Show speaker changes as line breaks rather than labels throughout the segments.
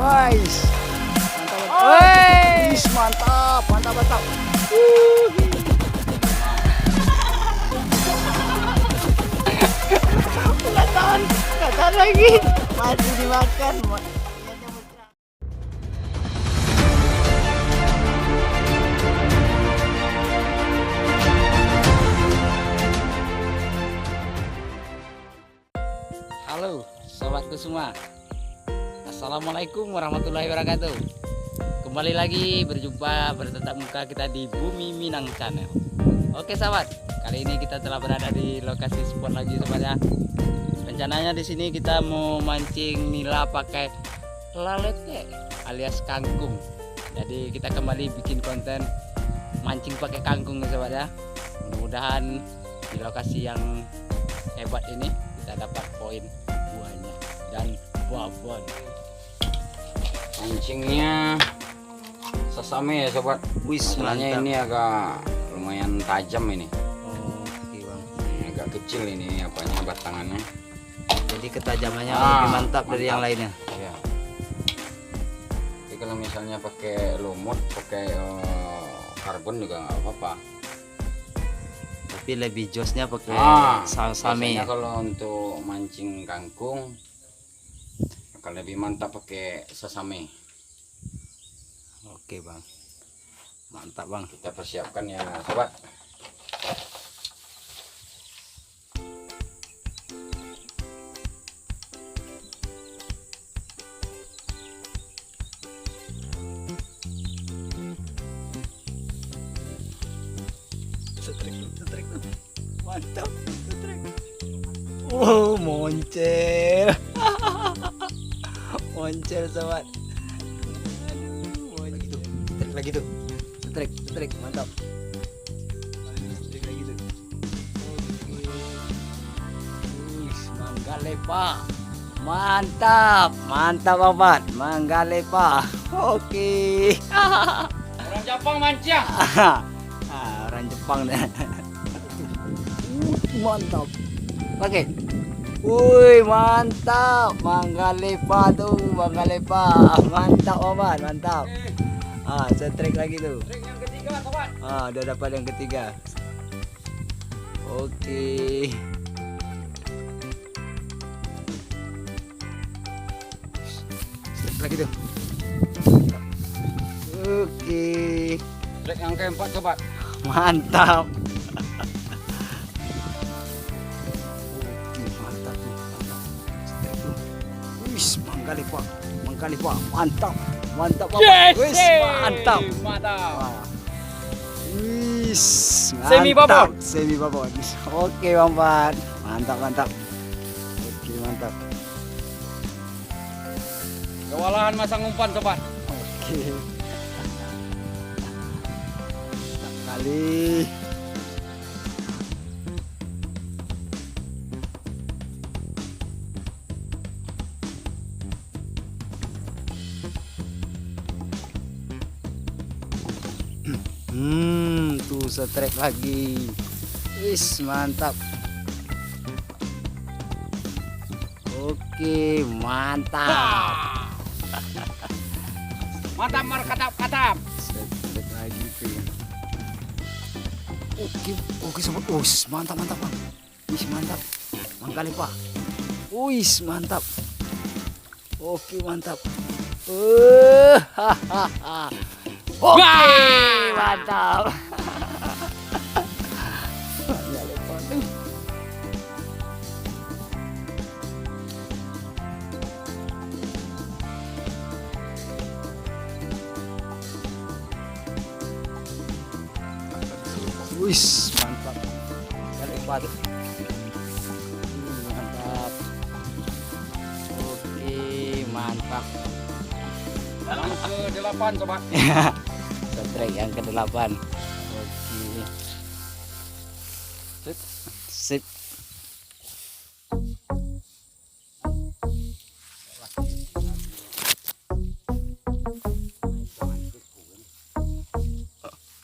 Nice. Mantap. Mantap. Mantap, mantap. Nggak tahan lagi. Masih dimakan. Halo sobatku semua, assalamualaikum warahmatullahi wabarakatuh. Kembali lagi berjumpa bertatap muka kita di Bumi Minang Channel. Oke sahabat, kali ini kita telah berada di lokasi spot lagi sobat ya. Rencananya di sini kita mau mancing nila pakai lalete alias kangkung. Jadi kita kembali bikin konten mancing pakai kangkung ya sobat ya. Mudah-mudahan di lokasi yang hebat ini kita dapat poin buahnya dan babon.
Mancingnya sesame ya sobat.
Wis,
masalahnya ini agak lumayan tajam ini.
Oh, oke bang.
Ini agak kecil ini apanya batangannya.
Jadi ketajamannya lebih mantap dari yang lainnya.
Ya. Jadi kalau misalnya pakai lumut, pakai karbon juga nggak apa-apa.
Tapi lebih josnya pakai sesame.
Biasanya kalau untuk mancing kangkung akan lebih mantap pakai sesame.
Oke bang, mantap bang.
Kita persiapkan ya sobat.
Setrek. Mantap, setrek. Oh, moncel. Moncel sobat. Aduh, setrek lagi tuh. Setrek, mantap. Setrek lagi tuh. Oke. Manggalepa. Mantap sobat. Manggalepa. Oke.
Orang Jepang mancing.
Orang Jepang deh. Mantap. Pakai. Wih, mantap. Manggalepa tuh, Manggalepa. Mantap, Oman, mantap. Setrek lagi tuh.
Trik yang ketiga sobat.
Udah dapat yang ketiga. Oke. Setrek lagi tuh. Oke.
Trik yang keempat sobat.
Mantap. Oke, mantap tuh, mantap. Setrek tuh. Wis, Manggalepa. Mantap. Mantap, Bapak.
Yes,
Wis, mantap.
Mantap.
Wis,
Semi babon.
Semi babon. Oke, Bang. Mantap. Oke, mantap.
Kewalahan masang umpan sobat.
Oke. Mantap kali. Tuh setrek lagi. Wis, mantap. Oke, mantap.
Mantap markatap.
Setrek lagi tuh. Oke sobat. Wis, mantap Bang. Wis, mantap. Manggalepa. Wis, mantap. Oke, mantap. Oke, mantap. Wis, mantap. Manggalepa tuh. Mantap. Oke, mantap.
Yang ke-8 sobat.
Setrek yang ke-8. Oke. Sip.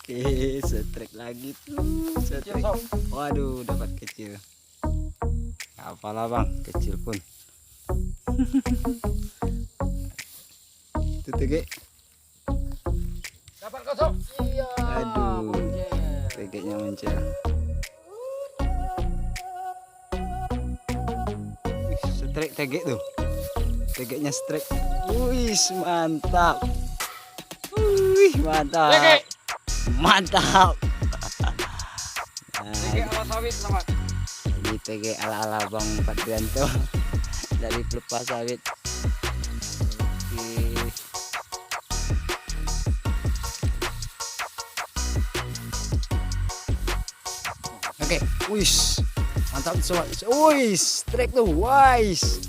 Oke, setrek lagi tuh. Setrek. Waduh, dapat kecil. Gak apalah bang, kecil pun. tege.
Dapat kosong. Iya.
Aduh. Tegenya muncul. Strike tege tuh. Tegenya strike. Wih, mantap. Wih, mantap.
Tege.
Mantap.
Tege ala sawit sama.
Ini tege ala-ala Bang Padrianto dari pelepas sawit. Oke, wis. Mantap sobat. Wis, strike tuh. Wis.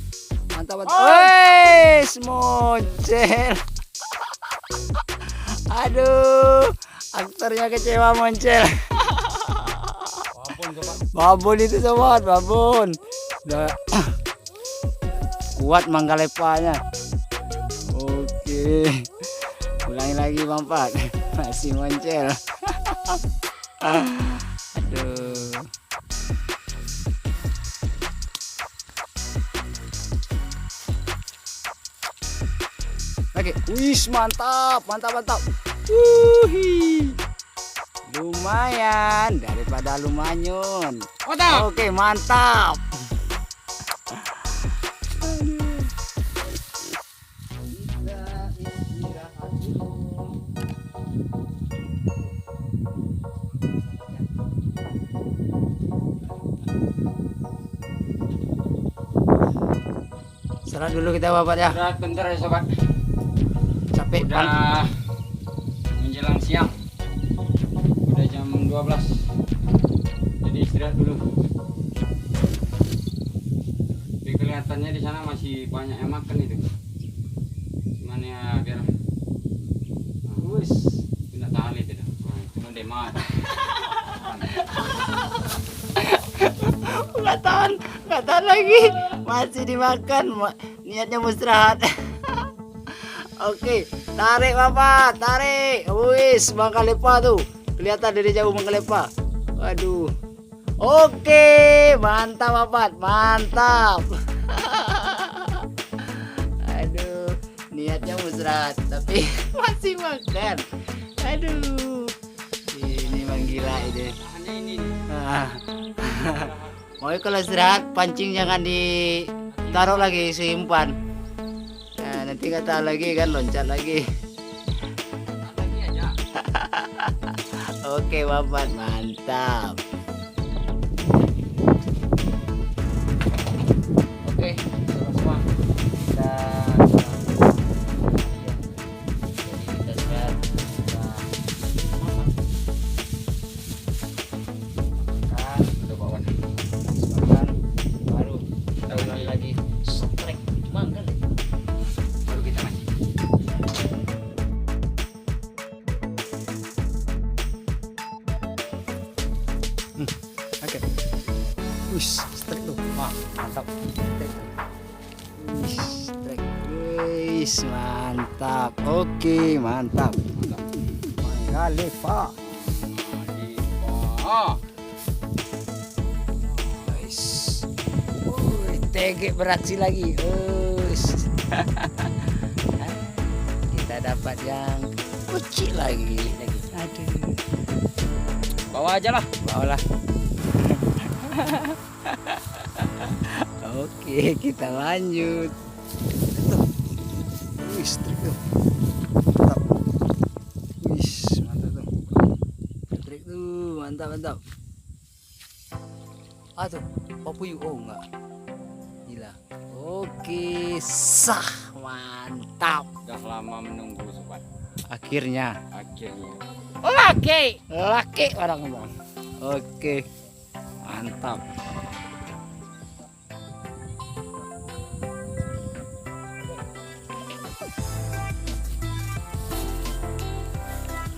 Mantap banget. Wis, moncel. Aduh, aktornya kecewa moncel.
Babon sobat.
Babon itu sobat, babon. Udah kuat manggalepanya. Oke. Ulangi lagi Bang Pat. Masih moncel. Aduh. Oke, wis mantap, mantap, mantap. Lumayan daripada lumayan.
Mantap.
Oke, mantap. Istirahat dulu kita Bapak ya.
Istirahat bentar ya sobat.
Capek
Udah menjelang siang. Udah jam 12. Jadi istirahat dulu. Tapi kelihatannya di sana masih banyak yang makan itu. Cuman ya biar wis tidak tahan itu dah. Nah, itu mendemat.
nggak tahan lagi, masih dimakan, niatnya mau istirahat. Oke, tarik Bapak, tarik. Wis, Mangkalepa tuh kelihatan dari jauh Mangkalepa. Waduh. Oke, mantap Bapak, mantap. Aduh, niatnya mau istirahat tapi masih makan. Aduh, ini memang gila ini.
Hanya ini.
Mau kalau istirahat pancing jangan ditaruh lagi, simpan. Nah, nanti kata lagi kan loncat lagi.
Lagi aja.
Oke Bapak, mantap. Oke, semua kita istirahat.
Udah bawa.
Makan, baru kita ulang lagi strike manggal.
Baru kita mancing.
Oke. Wis, strike tuh. Wah, mantap. Strike. Wis, strike. Wis, mantap. Oke, mantap. Mangkalepa.
Oh,
Wis. Wih, tege beraksi lagi. Wis. Kita dapat yang kecil lagi. Aduh.
bawa aja lah.
Bawalah. Oke, kita lanjut. Wih, trik tuh. Mantap. Wih, mantap tuh. Trik tuh, mantap, mantap. Ah tuh, papuyu. Oh enggak. Gila. Oke, sah. Mantap.
Udah lama menunggu sobat.
Akhirnya.
Akhirnya.
Laki orang bang. Oke, mantap.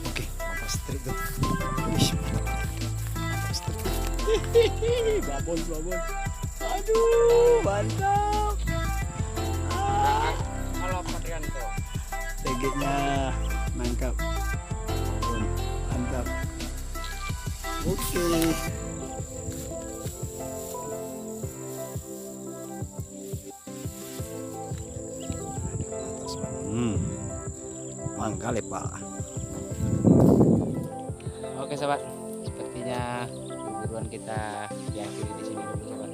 Oke, mantap strik tuh. Wih, mantap. Mantap strik. Babon, babon. Aduh, mantap.
Halo Padrianto.
Tegenya nangkap. Babon, mantap. Oke.
Manggalepa.
Oke sahabat, sepertinya perburuan kita diakhiri di sini dulu sahabat.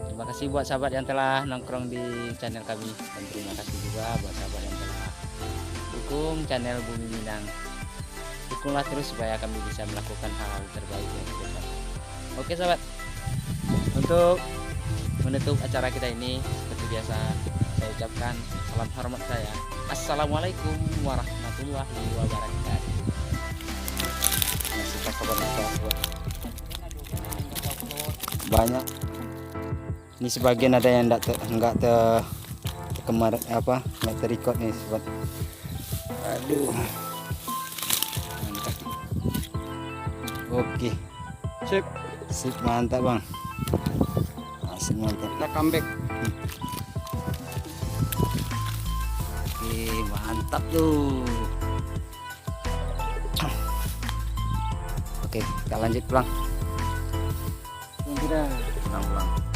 Terima kasih buat sahabat yang telah nongkrong di channel kami, dan terima kasih juga buat sahabat yang telah dukung channel Bumi Minang. Dukunglah terus supaya kami bisa melakukan hal terbaik yang ke depan. Oke sahabat, untuk menutup acara kita ini seperti biasa saya ucapkan salam hormat saya. Assalamualaikum warahmatullahi wabarakatuh.
Masih pakai banyak.
Ini sebagian ada yang enggak kemarin apa enggak terikot nih sobat. Aduh. Mantap. Oke.
Sip,
Sip mantap bang. Asik mantap.
kita comeback.
Oke mantap tuh. Oke kita lanjut pulang.
Pulang.
Pulang.